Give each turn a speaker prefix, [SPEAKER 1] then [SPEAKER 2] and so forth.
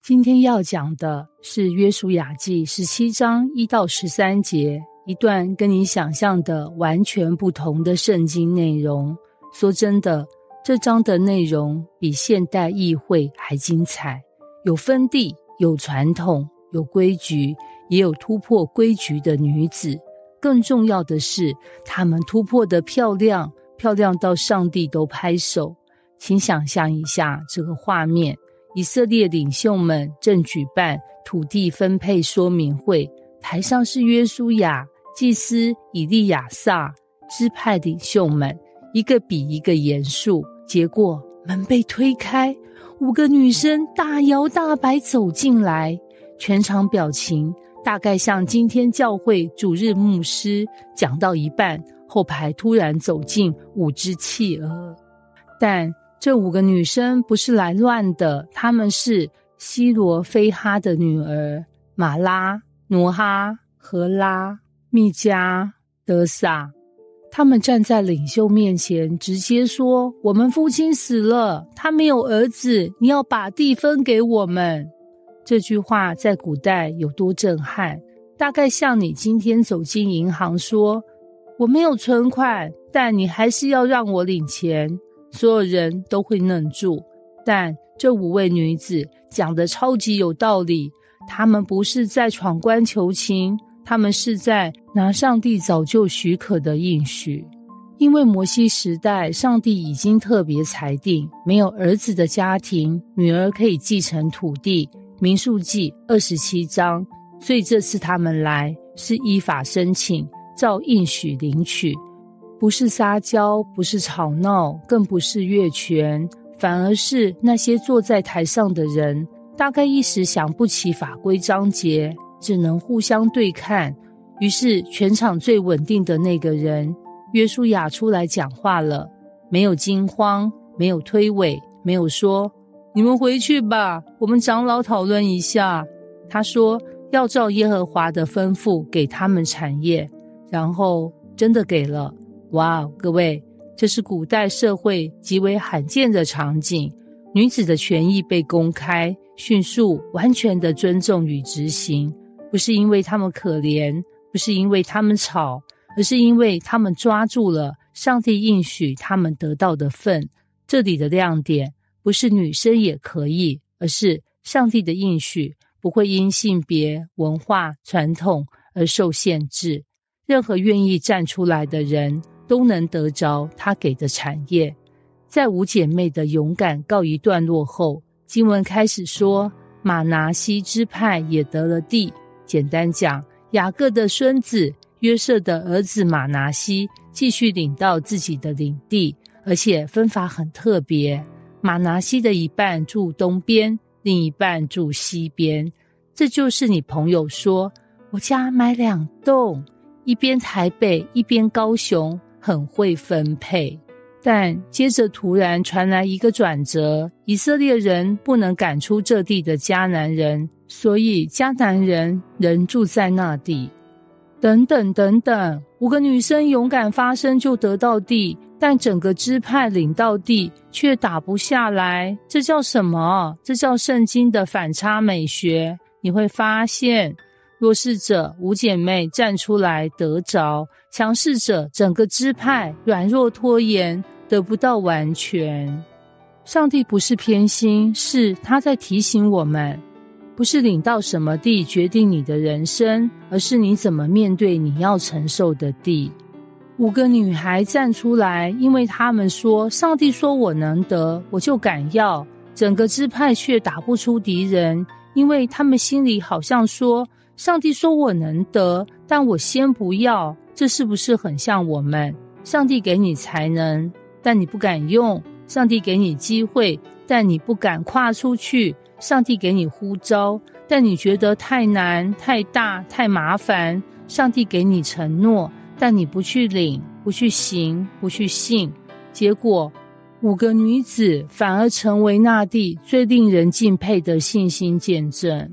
[SPEAKER 1] 今天要講的是約書亞記17章1到13節，一段跟你想象的完全不同的聖經內容。說真的，這章的內容比現代議會還精彩，有分地，有傳統，有規矩，也有突破規矩的女子。更重要的是，她們突破得漂亮，漂亮到上帝都拍手。請想象一下這個畫面，以色列領袖們正舉辦土地分配說明會，台上是約書亞、祭司以利亞撒，支派領袖們一個比一個嚴肅。結果門被推開，5個女生大搖大擺走進來，全場表情大概像今天教會主日牧師講到一半，後排突然走進5隻企鵝。但這5個女生不是來亂的，她們是西羅非哈的女兒瑪拉、挪哈、荷拉、密迦、得撒。她們站在領袖面前，直接說：“我們父親死了，他沒有兒子，你要把地分給我們。”這句話在古代有多震撼？大概像你今天走進銀行說：“我沒有存款，但你還是要讓我領錢。”所有人都會愣住，但這5位女子講得超級有道理。她們不是在闖關求情，她們是在拿上帝早就許可的應許。因為摩西時代，上帝已經特別裁定，沒有兒子的家庭，女兒可以繼承土地。民數記27章，所以這次他們來是依法申請，照應許領取。不是撒嬌，不是吵鬧，更不是越權，反而是那些坐在台上的人，大概一時想不起法規章節，只能互相對看。於是全場最穩定的那個人，約書亞出來講話了，沒有驚慌，沒有推諉，沒有說你們回去吧，我們長老討論一下。他說要照耶和華的吩咐給他們產業，然後真的給了。哇，各位，這是古代社會極為罕見的場景，女子的權益被公開、迅速、完全的尊重與執行，不是因為她們可憐，不是因為她們吵，而是因為她們抓住了上帝應許她們得到的份。這裡的亮點不是女生也可以，而是上帝的應許不會因性別、文化、傳統而受限制，任何願意站出來的人都能得着他給的產業。在5姐妹的勇敢告一段落後，經文開始說瑪拿西支派也得了地。簡單講，雅各的孫子約瑟的兒子瑪拿西繼續領到自己的領地，而且分法很特別，瑪拿西的一半住東邊，另一半住西邊。這就是你朋友說我家買2棟，一邊台北，一邊高雄，很會分配。但接着突然傳來一個轉折，以色列人不能趕出這地的迦南人，所以迦南人仍住在那地。等等等等，5個女生勇敢發聲就得到地，但整個支派領到地卻打不下來，這叫什麼？這叫聖經的反差美學。你會發現弱勢者5姐妹站出來得着，強勢者整個支派軟弱拖延，得不到完全。上帝不是偏心，是他在提醒我們，不是領到什麼地決定你的人生，而是你怎麼面對你要承受的地。5個女孩站出來，因為她們說上帝說我能得，我就敢要。整個支派卻打不出敵人，因為他們心裡好像說上帝說我能得，但我先不要。這是不是很像我們？上帝給你才能，但你不敢用；上帝給你機會，但你不敢跨出去；上帝給你呼召，但你覺得太難、太大、太麻煩；上帝給你承諾，但你不去領、不去行、不去信。結果5個女子反而成為那地最令人敬佩的信心見證。